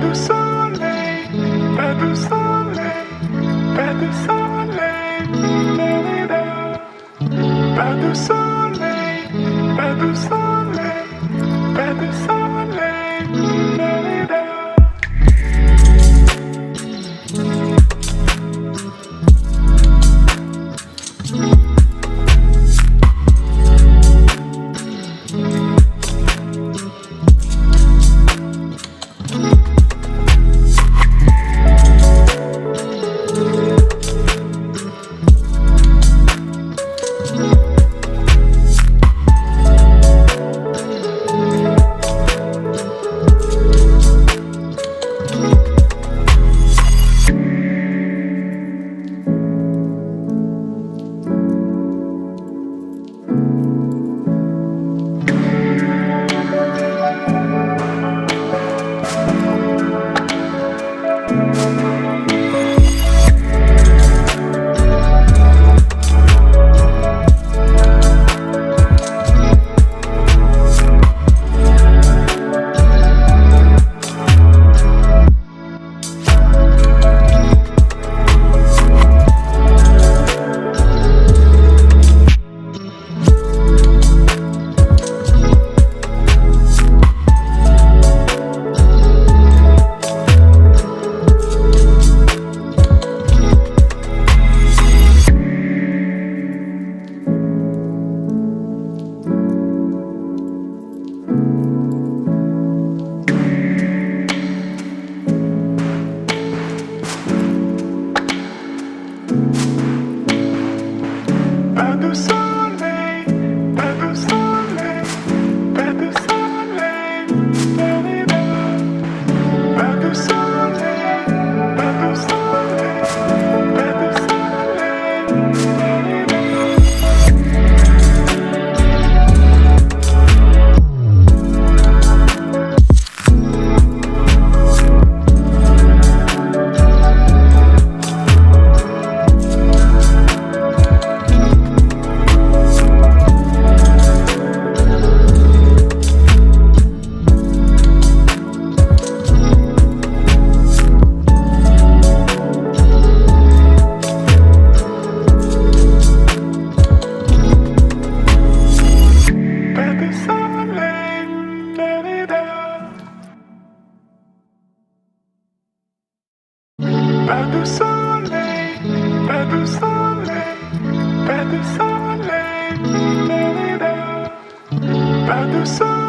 de soleil, pas de soleil, pas de soleil, pas de soleil, pas de soleil, pas de soleil, pas de soleil, pas de soleil, pas de soleil, pas de soleil, pas de soleil, pas de pas de soleil, pas de soleil, pas de soleil, pas de soleil.